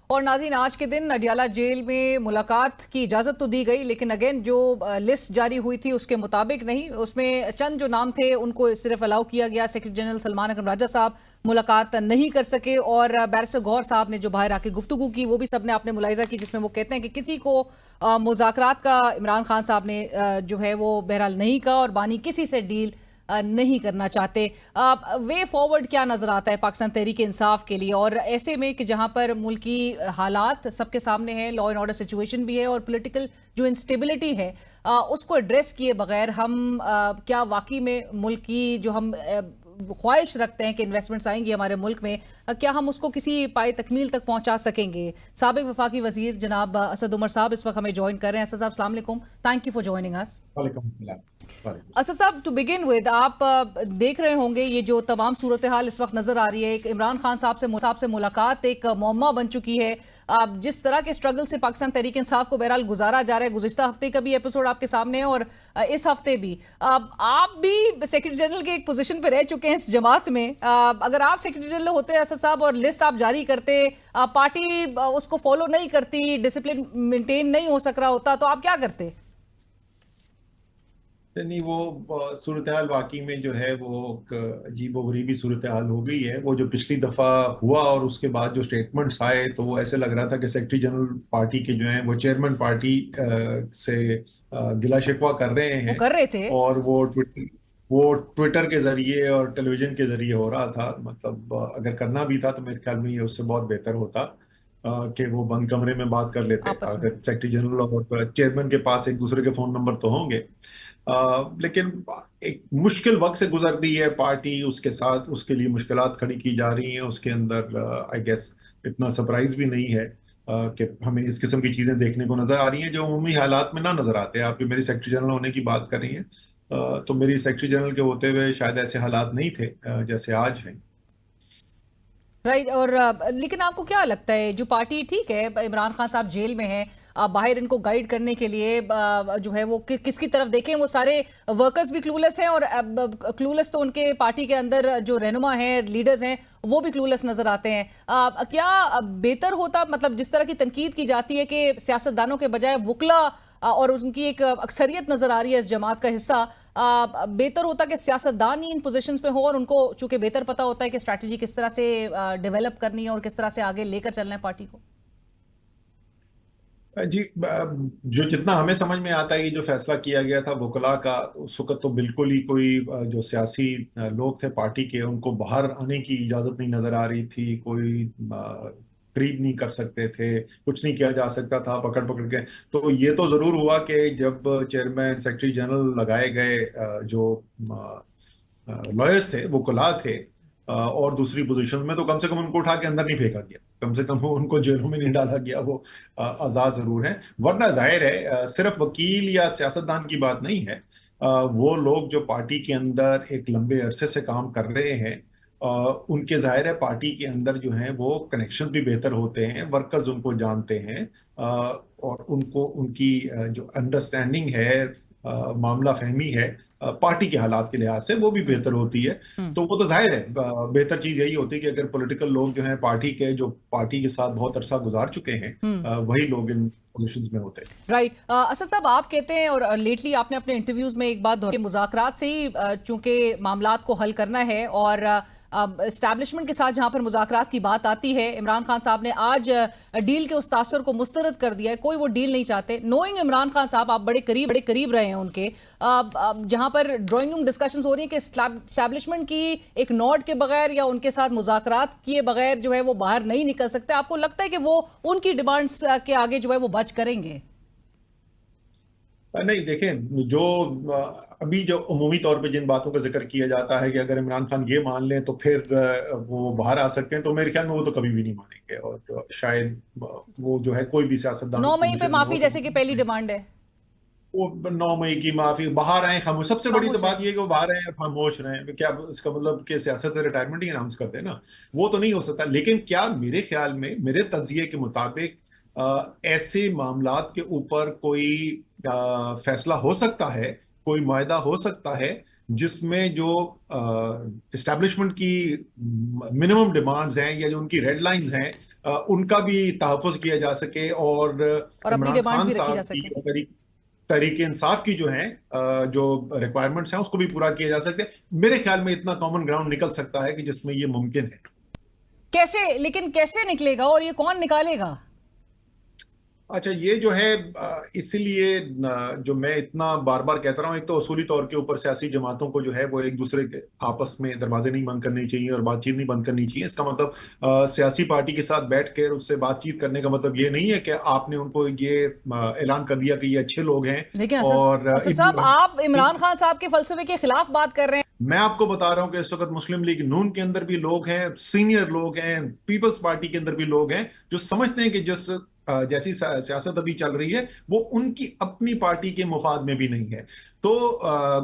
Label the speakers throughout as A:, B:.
A: और नाज़रीन, आज के दिन अडियाला जेल में मुलाकात की इजाज़त तो दी गई, लेकिन अगेन जो लिस्ट जारी हुई थी उसके मुताबिक नहीं। उसमें चंद जो नाम थे उनको सिर्फ अलाउ किया गया। सेक्रेटरी जनरल सलमान अकरम राजा साहब मुलाकात नहीं कर सके, और बैरिस्टर गौहर साहब ने जो बाहर आके गुफ्तगू की वो भी सबने आपने मुलाहिजा की, जिसमें वो कहते हैं कि किसी को मुज़ाकरात का इमरान खान साहब ने जो है वो बहरहाल नहीं कहा, और बानी किसी से डील नहीं करना चाहते। वे फॉरवर्ड क्या नजर आता है पाकिस्तान तहरीक इंसाफ के लिए, और ऐसे में कि जहां पर मुल्की हालात सबके सामने है, लॉ एंड ऑर्डर सिचुएशन भी है और पॉलिटिकल जो इंस्टेबिलिटी है उसको एड्रेस किए बगैर हम क्या वाकई में मुल्क की जो हम ख्वाहिश रखते हैं कि इन्वेस्टमेंट्स आएंगी हमारे मुल्क में, क्या हम उसको किसी पाए तकमील तक पहुंचा सकेंगे? साबिक वफाकी वजीर जनाब असद उमर साहब इस वक्त हमें ज्वाइन कर रहे हैं। असद साहब, अस्सलाम वालेकुम, thank you for joining us.
B: वालेकुम सलाम।
A: असद साहब, टू बिगिन विद, आप देख रहे होंगे ये जो तमाम सूरत हाल इस वक्त नजर आ रही है। एक इमरान खान साहब से मुलाकात एक मुअम्मा बन चुकी है। जिस तरह के स्ट्रगल से पाकिस्तान तहरीक इंसाफ को बहरहाल गुजारा जा रहा है, गुज़िश्ता हफ्ते का भी एपिसोड आपके सामने है और इस हफ्ते भी आप भी सेक्रेटरी जनरल के एक पोजीशन पे रह चुके हैं इस जमात में। अगर आप सेक्रेटरी जनरल होते असद साहब और लिस्ट आप जारी करते, पार्टी उसको फॉलो नहीं करती, डिसिप्लिन मेंटेन नहीं हो सक रहा होता, तो आप क्या करते?
B: नहीं, वो सूरत हाल वाकई में जो है वो अजीबोगरीबी सूरत हाल हो गई है। वो जो पिछली दफा हुआ और उसके बाद जो स्टेटमेंट्स आए, तो वो ऐसे लग रहा था कि सेक्रेटरी जनरल पार्टी के जो हैं वो चेयरमैन पार्टी से गिला शिकवा कर रहे
A: वो
B: हैं।
A: कर रहे थे।
B: और वो ट्विटर के जरिए और टेलीविजन के जरिए हो रहा था। मतलब अगर करना भी था तो मेरे ख्याल में ये उससे बहुत बेहतर होता कि वो बंद कमरे में बात कर लेते।
A: आपस में।
B: अगर सेक्रेटरी जनरल और चेयरमैन के पास एक दूसरे के फोन नंबर तो होंगे, लेकिन एक मुश्किल वक्त से गुजर रही है पार्टी, उसके साथ उसके लिए मुश्किलात खड़ी की जा रही हैं। उसके अंदर आई गेस इतना सरप्राइज भी नहीं है कि हमें इस किस्म की चीजें देखने को नजर आ रही हैं जो उमूमी हालात में ना नजर आते हैं। आप भी मेरी सेक्रेटरी जनरल होने की बात कर रही हैं, तो मेरी सेक्रेटरी जनरल के होते हुए शायद ऐसे हालात नहीं थे जैसे आज हैं।
A: राइट। और लेकिन आपको क्या लगता है, जो पार्टी ठीक है इमरान खान साहब जेल में है, बाहर इनको गाइड करने के लिए जो है वो किसकी तरफ देखें, वो सारे वर्कर्स भी क्लूलेस हैं, और क्लूलेस तो उनके पार्टी के अंदर जो रहनुमा हैं, लीडर्स हैं, वो भी क्लूलेस नजर आते हैं। क्या बेहतर होता, मतलब जिस तरह की तनकीद की जाती है कि सियासतदानों के बजाय वुकला और उनकी एक अक्सरियत नजर आ रही है इस जमात का हिस्सा, बेहतर होता कि सियासतदान ही इन पोजीशंस पे हो, और उनको चूंकि बेहतर पता होता है कि स्ट्रैटेजी किस तरह से डेवलप करनी है और किस तरह से आगे लेकर चलना है पार्टी को।
B: जी, जो जितना हमें समझ में आता है, ये जो फैसला किया गया था वकला का, तो उस वक्त तो बिल्कुल ही कोई जो सियासी लोग थे पार्टी के, उनको बाहर आने की इजाजत नहीं नजर आ रही थी। कोई करीब नहीं कर सकते थे, कुछ नहीं किया जा सकता था पकड़ पकड़ के। तो ये तो जरूर हुआ कि जब चेयरमैन सेक्रेटरी जनरल लगाए गए, जो लॉयर्स थे, वकला थे, और दूसरी पोजीशन में, तो कम से कम उनको उठा के अंदर नहीं फेंका गया, कम से कम वो उनको जेलों में नहीं डाला गया। वो आजाद जरूर है। वरना जाहिर है सिर्फ वकील या सियासतदान की बात नहीं है। वो लोग जो पार्टी के अंदर एक लंबे अरसे से काम कर रहे हैं, उनके जाहिर है पार्टी के अंदर जो है वो कनेक्शन भी बेहतर होते हैं, वर्कर्स उनको जानते हैं, और उनको उनकी जो अंडरस्टैंडिंग है, मामला फहमी है, पार्टी के हालात के लिहाज से वो भी
A: हम्म।
B: बेहतर होती है।
A: हम्म।
B: तो वो तो जाहिर है बेहतर चीज यही होती है कि अगर पॉलिटिकल लोग जो हैं पार्टी के, जो पार्टी के साथ बहुत अरसा गुजार चुके हैं,
A: हम्म।
B: वही लोग इन पोजीशंस में होते हैं।
A: राइट। असद साहब, आप कहते हैं और लेटली आपने अपने इंटरव्यूज में एक बात दोहराई, मुज़ाकरात से ही चूंकि मामलात को हल करना है, और एस्टैब्लिशमेंट के साथ जहां पर मुज़ाकरात की बात आती है, इमरान खान साहब ने आज डील के उस तासर को मुस्तरद कर दिया है। कोई वो डील नहीं चाहते। नोइंग इमरान खान साहब, आप बड़े करीब रहे हैं उनके, जहां पर ड्राइंग रूम डिस्कशंस हो रही है कि एस्टैब्लिशमेंट की एक नोट के बगैर या उनके साथ मुज़ाकरात किए बगैर जो है वो बाहर नहीं निकल सकते। आपको लगता है कि वो उनकी डिमांड्स के आगे जो है वो बच करेंगे?
B: नहीं, देखें, जो अभी जो उमूमी तौर पे जिन बातों का जिक्र किया जाता है कि अगर इमरान खान ये मान लें तो फिर वो बाहर आ सकते हैं, तो मेरे ख्याल में वो तो कभी भी नहीं मानेंगे। और शायद वो जो है कोई भी सियासतदान उस
A: 9 मई पे
B: पोजीशन में हो
A: माफी
B: तो
A: जैसे कि पहली डिमांड है।
B: वो 9 मई की माफी, बाहर आए खामोश। सबसे बड़ी तो
A: खामोश
B: बात
A: रहे।
B: ये है कि वो बाहर आए और खामोश रहे। क्या इसका मतलब कि सियासत में रिटायरमेंट ही अनाउंस कर देना? वो तो नहीं हो सकता। लेकिन क्या मेरे ख्याल में, मेरे तज्जिए के मुताबिक, ऐसे मामलात के ऊपर कोई फैसला हो सकता है, कोई मायदा हो सकता है जिसमें जो इस्टेब्लिशमेंट की मिनिमम डिमांड्स हैं या जो उनकी रेड लाइंस हैं, उनका भी तहफ़्फ़ुज़ किया जा सके और
A: अपनी
B: इमरान
A: डिमांड्स
B: खान
A: भी रखी जा
B: साहब
A: सके।
B: की तहरीक इंसाफ की जो है जो रिक्वायरमेंट्स हैं उसको भी पूरा किया जा सकता है। मेरे ख्याल में इतना कॉमन ग्राउंड निकल सकता है कि जिसमें ये मुमकिन है।
A: कैसे, लेकिन कैसे निकलेगा और ये कौन निकालेगा?
B: अच्छा, ये जो है इसीलिए जो मैं इतना बार बार कहता रहा हूँ, एक तो असूली तौर के ऊपर सियासी जमातों को जो है वो एक दूसरे के आपस में दरवाजे नहीं बंद करने चाहिए और बातचीत नहीं बंद करनी चाहिए। इसका मतलब सियासी पार्टी के साथ बैठ कर उससे बातचीत करने का मतलब ये नहीं है कि आपने उनको ये ऐलान कर दिया कि ये अच्छे लोग हैं
A: देखिए
B: और
A: असद साहब, आप इमरान खान साहब के फलसफे के खिलाफ बात कर रहे हैं।
B: मैं आपको बता रहा हूं कि इस वक्त मुस्लिम लीग नून के अंदर भी लोग हैं, सीनियर लोग हैं, पीपल्स पार्टी के अंदर भी लोग हैं जो समझते हैं कि जिस जैसी सियासत अभी चल रही है वो उनकी अपनी पार्टी के मुफाद में भी नहीं है। तो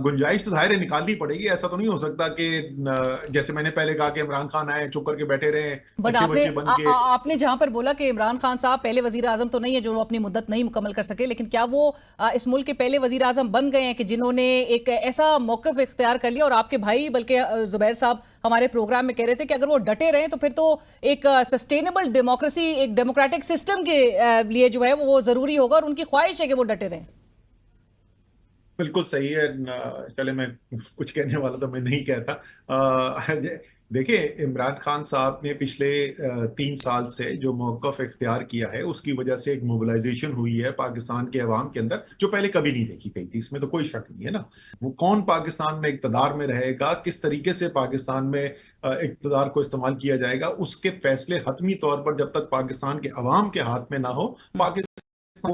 B: गुंजाइश तो जाहिर है निकालनी पड़ेगी। ऐसा तो नहीं हो सकता कि जैसे मैंने पहले कहा कि इमरान खान आए चुप करके बैठे रहे
A: बट
B: अच्छे
A: आपने
B: बच्चे बन के।
A: आपने जहां पर बोला कि इमरान खान साहब पहले वजीर आजम तो नहीं है जो अपनी मुद्दत नहीं मुकम्मल कर सके, लेकिन क्या वो इस मुल्क के पहले वजीर आजम बन गए हैं कि जिन्होंने एक ऐसा मौकफ इख्तियार कर लिया? और आपके भाई बल्कि जुबैर साहब हमारे प्रोग्राम में कह रहे थे कि अगर वो डटे रहे तो फिर तो एक सस्टेनेबल डेमोक्रेसी, एक डेमोक्रेटिक सिस्टम के लिए जो है वो जरूरी होगा और उनकी ख्वाहिश है कि वो डटे रहें।
B: बिल्कुल सही है। चले, मैं कुछ कहने वाला तो मैं नहीं कहता। देखिए, इमरान खान साहब ने पिछले 3 साल से जो मौक़िफ़ इख्तियार किया है उसकी वजह से एक मोबिलाइजेशन हुई है पाकिस्तान के अवाम के अंदर जो पहले कभी नहीं देखी गई थी। इसमें तो कोई शक नहीं है ना। वो कौन पाकिस्तान में इक़्तिदार में रहेगा, किस तरीके से पाकिस्तान में इक़्तिदार को इस्तेमाल किया जाएगा, उसके फैसले हतमी तौर पर जब तक पाकिस्तान के अवाम के हाथ में ना हो, पाकिस्तान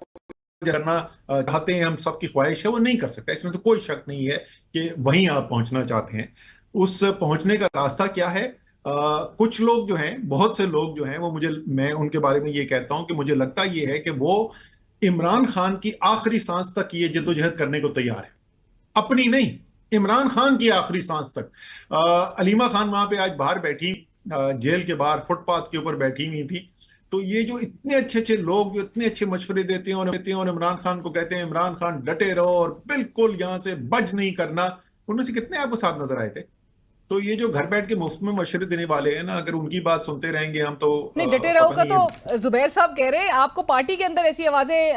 B: करना चाहते हैं, हम सबकी ख्वाहिश है, वो नहीं कर सकता। इसमें तो कोई शक नहीं है कि वहीं आप पहुंचना चाहते हैं। उस पहुंचने का रास्ता क्या है? कुछ लोग जो हैं, बहुत से लोग जो हैं, वो मैं उनके बारे में ये कहता हूं कि मुझे लगता ये है कि वो इमरान खान की आखिरी सांस तक ये जद्दोजहद करने को तैयार है। अपनी नहीं, इमरान खान की आखिरी सांस तक। अलीमा खान वहां पे आज बाहर बैठी, जेल के बाहर फुटपाथ के ऊपर बैठी हुई थी। तो ये जो इतने अच्छे अच्छे लोग जो इतने अच्छे मशवरे देते हैं और इमरान खान को कहते हैं इमरान खान डटे रहो और बिल्कुल यहां से बच नहीं करना, उनमें से कितने आपको साथ नजर आए थे? तो ये जो घर बैठ के मुफ्त में मशवरे देने वाले हैं ना, अगर उनकी बात सुनते रहेंगे हम तो
A: नहीं, डटे रहो
B: पता
A: का
B: नहीं
A: तो जुबैर साहब कह रहे हैं। आपको पार्टी के अंदर ऐसी आवाजें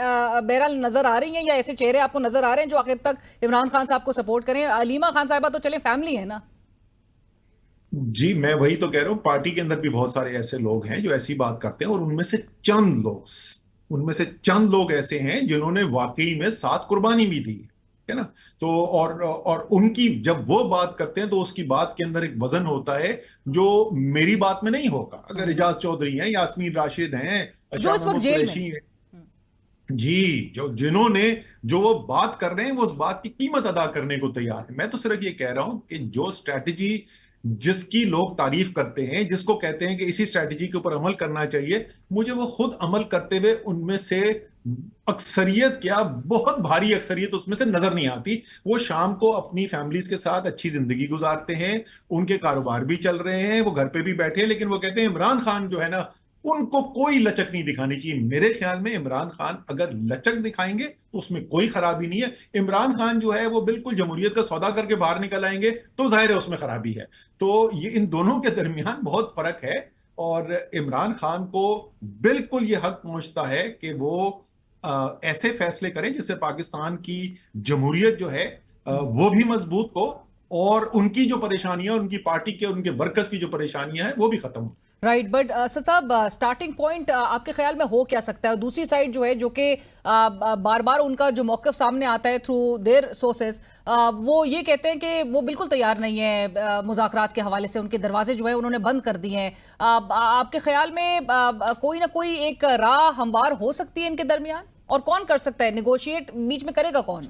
A: बहरहाल नजर आ रही हैं या ऐसे चेहरे आपको नजर आ रहे हैं जो आखिर तक इमरान खान साहब को सपोर्ट करें? अलीमा खान साहिबा तो चले फैमिली है ना।
B: जी, मैं वही तो कह रहा हूँ, पार्टी के अंदर भी बहुत सारे ऐसे लोग हैं जो ऐसी बात करते हैं और उनमें से चंद लोग ऐसे हैं जिन्होंने वाकई में साथ कुर्बानी भी दी है ना। तो और उनकी जब वो बात करते हैं तो उसकी बात के अंदर एक वजन होता है जो मेरी बात में नहीं होगा। अगर एजाज चौधरी हैं, यास्मीन राशिद हैं,
A: जो
B: शाह
A: इस वक्त
B: महमूद
A: जेल में।
B: कुरैशी हैं, जी, जो वो बात कर रहे हैं वो उस बात की कीमत अदा करने को तैयार है। मैं तो सिर्फ ये कह रहा हूं कि जो स्ट्रैटेजी जिसकी लोग तारीफ करते हैं, जिसको कहते हैं कि इसी स्ट्रैटेजी के ऊपर अमल करना चाहिए, मुझे वो खुद अमल करते हुए उनमें से अक्सरियत क्या, बहुत भारी अक्सरियत उसमें से नजर नहीं आती। वो शाम को अपनी फैमिलीज के साथ अच्छी जिंदगी गुजारते हैं, उनके कारोबार भी चल रहे हैं, वो घर पे भी बैठे हैं, लेकिन वो कहते हैं इमरान खान जो है ना, उनको कोई लचक नहीं दिखानी चाहिए। मेरे ख्याल में इमरान खान अगर लचक दिखाएंगे तो उसमें कोई खराबी नहीं है। इमरान खान जो है वो बिल्कुल जमहूरियत का सौदा करके बाहर निकल आएंगे तो जाहिर है उसमें खराबी है। तो ये इन दोनों के दरमियान बहुत फर्क है और इमरान खान को बिल्कुल ये हक पहुंचता है कि वो ऐसे फैसले करें जिससे पाकिस्तान की जमहूरियत जो है वो भी मजबूत हो और उनकी जो परेशानियां, उनकी पार्टी के उनके वर्कर्स की जो परेशानियां हैं वो भी खत्म हो।
A: राइट, बट सर साहब, स्टार्टिंग पॉइंट आपके ख्याल में हो क्या सकता है? दूसरी साइड जो है, जो कि बार बार उनका जो मौकफ सामने आता है थ्रू देयर सोर्सेज, वो ये कहते हैं कि वो बिल्कुल तैयार नहीं है मुज़ाकरात के हवाले से। उनके दरवाजे जो है उन्होंने बंद कर दिए हैं। आपके ख्याल में कोई ना कोई एक राह हमवार हो सकती है इनके दरमियान? और कौन कर सकता है नेगोशिएट? बीच में करेगा कौन?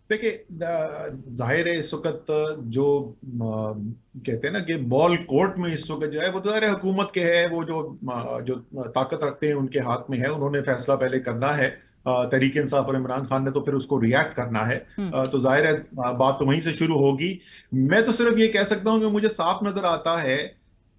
B: देखिए, जाहिर है इस वक्त जो कहते हैं ना कि बॉल कोर्ट में इस वक्त जो है वो तो जाहिर है हुकूमत के है। वो जो ताकत रखते हैं उनके हाथ में है, उन्होंने फैसला पहले करना है। तहरीक इंसाफ और इमरान खान ने तो फिर उसको रिएक्ट करना है। तो जाहिर है बात तो वहीं से शुरू होगी। मैं तो सिर्फ ये कह सकता हूं कि मुझे साफ नजर आता है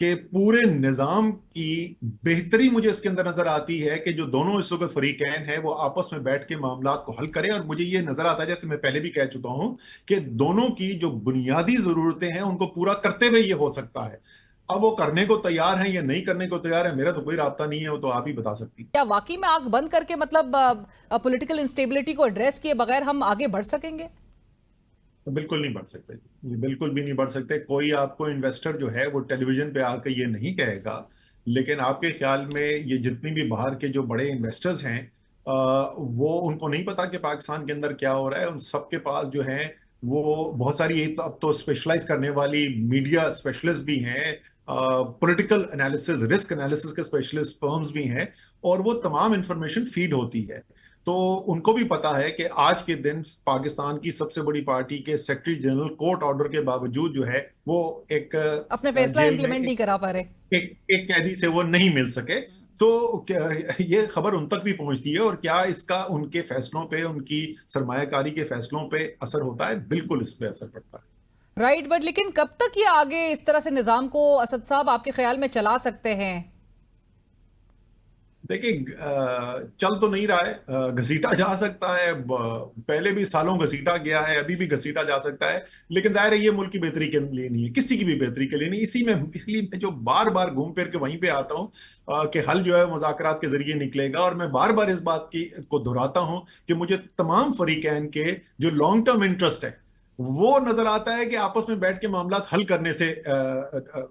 B: कि पूरे निजाम की बेहतरी मुझे इसके अंदर नजर आती है कि जो दोनों इस वक्त फरीकैन है वो आपस में बैठ के मामलात को हल करें। और मुझे ये नजर आता है, जैसे मैं पहले भी कह चुका हूं, कि दोनों की जो बुनियादी जरूरतें हैं उनको पूरा करते हुए ये हो सकता है। अब वो करने को तैयार हैं या नहीं करने को तैयार है, मेरा तो कोई राब्ता नहीं है, वो तो आप ही बता सकती हैं।
A: क्या वाकई में आंख बंद करके मतलब पॉलिटिकल इंस्टेबिलिटी को एड्रेस किए बगैर हम आगे बढ़ सकेंगे?
B: तो बिल्कुल नहीं बढ़ सकते, ये बिल्कुल भी नहीं बढ़ सकते। कोई आपको इन्वेस्टर जो है वो टेलीविजन पे आकर ये नहीं कहेगा, लेकिन आपके ख्याल में ये जितनी भी बाहर के जो बड़े इन्वेस्टर्स हैं, वो उनको नहीं पता कि पाकिस्तान के अंदर क्या हो रहा है? उन सबके पास जो है वो बहुत सारी, एक तो अब तो स्पेशलाइज करने वाली मीडिया स्पेशलिस्ट भी हैं, पॉलिटिकल एनालिसिस, रिस्क एनालिसिस के स्पेशलिस्ट फर्म्स भी हैं, और वो तमाम इंफॉर्मेशन फीड होती है। तो उनको भी पता है कि आज के दिन पाकिस्तान की सबसे बड़ी पार्टी के सेक्रेटरी जनरल कोर्ट ऑर्डर के बावजूद जो है वो एक
A: अपने फैसला
B: जेल में
A: इंप्लीमेंट नहीं करा पा रहे।
B: एक कैदी से वो नहीं मिल सके। तो ये खबर उन तक भी पहुंचती है, और क्या इसका उनके फैसलों पे, उनकी सरमायाकारी के फैसलों पे असर होता है? बिल्कुल इस पे असर पड़ता है।
A: राइट, बट लेकिन कब तक ये आगे इस तरह से निजाम को असद साहब आपके ख्याल में चला सकते हैं?
B: देखिए, चल तो नहीं रहा है, घसीटा जा सकता है, पहले भी सालों घसीटा गया है, अभी भी घसीटा जा सकता है, लेकिन जाहिर है ये मुल्क की बेहतरी के लिए नहीं है, किसी की भी बेहतरी के लिए नहीं। इसलिए मैं जो बार बार घूम फिर के वहीं पे आता हूँ कि हल जो है मुज़ाकरात के जरिए निकलेगा, और मैं बार बार इस बात की को दोहराता हूँ कि मुझे तमाम फरीकैन के जो लॉन्ग टर्म इंटरेस्ट है वो नजर आता है कि आपस में बैठ के मामला हल करने से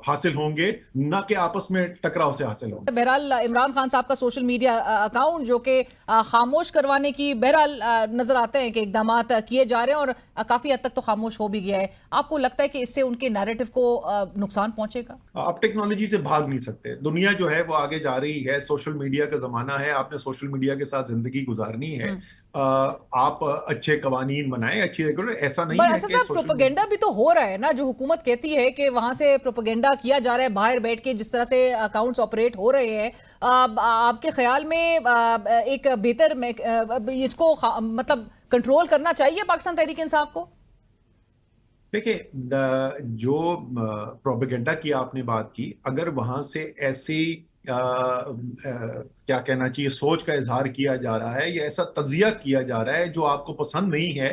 B: हासिल होंगे, ना कि आपस में टकराव से हासिल होंगे।
A: बहरहाल इमरान खान साहब का सोशल मीडिया अकाउंट जो कि खामोश करवाने की बहरहाल नजर आते हैं कि इकदाम किए जा रहे हैं, और काफी हद तक तो खामोश हो भी गया है। आपको लगता है कि इससे उनके नैरेटिव को नुकसान पहुंचेगा?
B: आप टेक्नोलॉजी से भाग नहीं सकते, दुनिया जो है वो आगे जा रही है, सोशल मीडिया का जमाना है, आपने सोशल मीडिया के साथ जिंदगी गुजारनी है। आप अच्छे कवानीन बनाएं, अच्छी रेगुलर, ऐसा नहीं
A: पर
B: है
A: ऐसा
B: कि
A: सब
B: सोशल मीडिया।
A: प्रोपेगेंडा भी तो हो रहा है ना, जो हुकूमत कहती है कि वहां से प्रोपेगेंडा किया जा रहा है बाहर बैठ के, जिस तरह से अकाउंट्स ऑपरेट हो रहे हैं। आपके ख्याल में एक बेहतर इसको मतलब कंट्रोल करना चाहिए पाकिस्तान तहरीक इंसाफ को?
B: देखिए, जो प्रोपेगेंडा की आपने बात की, अगर वहां से ऐसी क्या कहना चाहिए, सोच का इजहार किया जा रहा है या ऐसा तजिया किया जा रहा है जो आपको पसंद नहीं है,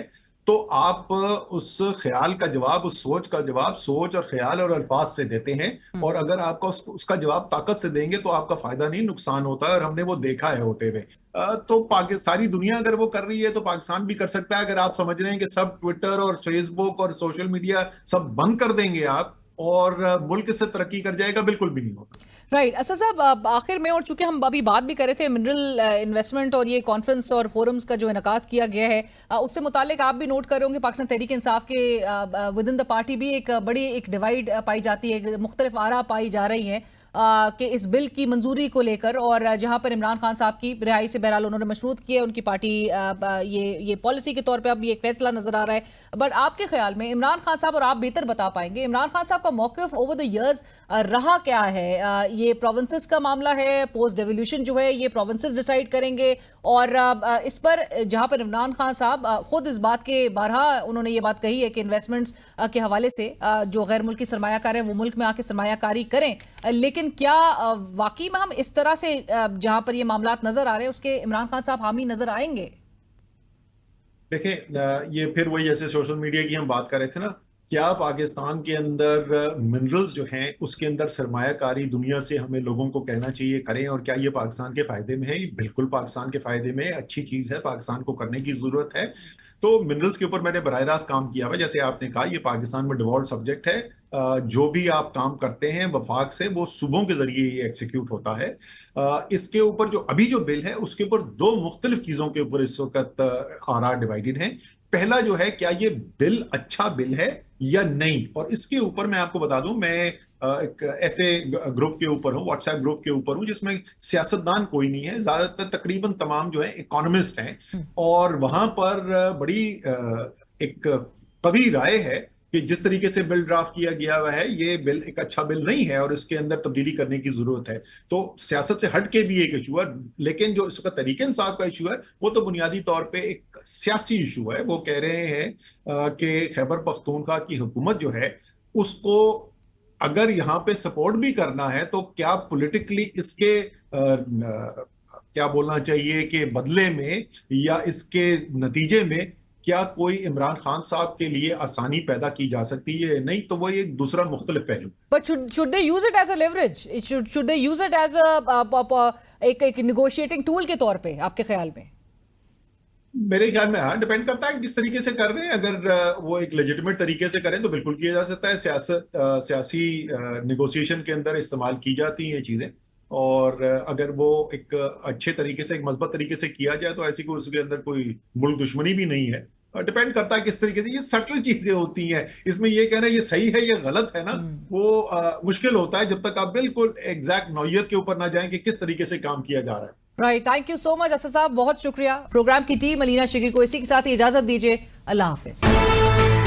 B: तो आप उस ख्याल का जवाब, उस सोच का जवाब सोच और ख्याल और अल्फाज से देते हैं। और अगर आपका उसका जवाब ताकत से देंगे तो आपका फायदा नहीं, नुकसान होता है, और हमने वो देखा है होते हुए। तो सारी दुनिया अगर वो कर रही है तो पाकिस्तान भी कर सकता है। अगर आप समझ रहे हैं कि सब ट्विटर और फेसबुक और सोशल मीडिया सब बंद कर देंगे आप, और मुल्क से तरक्की कर जाएगा, बिल्कुल भी नहीं होगा।
A: राइट, असद साहब, आखिर में, और चूंकि हम अभी बात भी कर रहे थे मिनरल इन्वेस्टमेंट और ये कॉन्फ्रेंस और फोरम्स का जो इनकाद किया गया है, उससे मुतालिक आप भी नोट कर रहे होंगे पाकिस्तान तहरीक इंसाफ के विद इन द पार्टी भी एक बड़ी एक डिवाइड पाई जाती है, मुख्तलिफ आरा पाई जा रही हैं कि इस बिल की मंजूरी को लेकर। और जहां पर इमरान खान साहब की रिहाई से बहरहाल उन्होंने मशरूत किया, उनकी पार्टी ये पॉलिसी के तौर पे अब ये एक फैसला नजर आ रहा है। बट आपके ख्याल में इमरान खान साहब, और आप बेहतर बता पाएंगे, इमरान खान साहब का मौकिफ ओवर द इयर्स रहा क्या है? ये प्रोविंसेस का मामला है, पोस्ट डेवोल्यूशन जो है ये प्रोविंसेस डिसाइड करेंगे, और इस पर जहां पर इमरान खान साहब खुद इस बात के बारहा उन्होंने ये बात कही है कि इन्वेस्टमेंट्स के हवाले से जो गैर मुल्की सरमायाकार है वो मुल्क में आके सरमायाकारी करें। लेकिन क्या वाकई में हम इस तरह से जहां पर ये मामलात नजर आ रहे हैं उसके इमरान खान साहब हामी नजर आएंगे?
B: देखिए, ये फिर वही, जैसे सोशल मीडिया की हम बात कर रहे थे ना, क्या पाकिस्तान के अंदर मिनरल्स जो हैं उसके अंदर सरमायाकारी दुनिया से हमें लोगों को कहना चाहिए करें, और क्या ये पाकिस्तान के फायदे में है? ये बिल्कुल पाकिस्तान के फायदे में है, अच्छी चीज है, पाकिस्तान को करने की जरूरत है। तो मिनरल्स के ऊपर मैंने बराह रास्त काम किया हुआ है, जैसे आपने कहा ये पाकिस्तान में डिवॉल्व सब्जेक्ट है। जो भी आप काम करते हैं वफाक से, वो सूबों के जरिए ये एग्जीक्यूट होता है। इसके ऊपर जो अभी जो बिल है उसके ऊपर दो मुख्तलिफ चीजों के ऊपर इस वक्त आरा डिवाइडेड हैं। पहला जो है, क्या ये बिल अच्छा बिल है या नहीं, और इसके ऊपर मैं आपको बता दूं, मैं एक ऐसे ग्रुप के ऊपर हूं, व्हाट्सएप ग्रुप के ऊपर हूं जिसमें सियासतदान कोई नहीं है, ज्यादातर तकरीबन तमाम जो है इकोनॉमिस्ट हैं, और वहां पर बड़ी एक कवी राय है कि जिस तरीके से बिल ड्राफ्ट किया गया हुआ है ये बिल एक अच्छा बिल नहीं है, और इसके अंदर तब्दीली करने की जरूरत है। तो सियासत से हट के भी एक इशू है, लेकिन जो इसका तरीके इंसाफ का इशू है वो तो बुनियादी तौर पे एक सियासी इशू है। वो कह रहे हैं कि खैबर पख्तूनख्वा की हुकूमत जो है उसको अगर यहाँ पे सपोर्ट भी करना है तो क्या पॉलिटिकली इसके क्या बोलना चाहिए कि बदले में या इसके नतीजे में क्या कोई इमरान खान साहब के लिए आसानी पैदा की जा सकती है? नहीं, तो वो एक दूसरा मुख्तलिफ पहलू।
A: But should they use it as a leverage? Should they use it as एक negotiating tool के तौर पे, आपके ख्याल में?
B: मेरे ख्याल में हाँ, डिपेंड करता है कि किस तरीके से कर रहे हैं। अगर वो एक लेजिटिमेट तरीके से करें तो बिल्कुल किया जा सकता है। सियासी नेगोशिएशन के अंदर इस्तेमाल की जाती हैं ये चीजें। और अगर वो एक अच्छे तरीके से, एक मजबूत तरीके से किया जाए तो ऐसी कोई उसके अंदर कोई मुल्क दुश्मनी भी नहीं है। डिपेंड करता है किस तरीके से। ये सटल चीजें होती हैं, इसमें ये कहना ये सही है ये गलत है ना, वो मुश्किल होता है जब तक आप बिल्कुल एग्जैक्ट नौयत के ऊपर ना जाएं कि किस तरीके से काम किया जा रहा है।
A: Right, thank you so much Asad साहब, बहुत शुक्रिया। प्रोग्राम की टीम अलीना शिकी को इसी के साथ इजाजत दीजिए। अल्लाह हाफिज।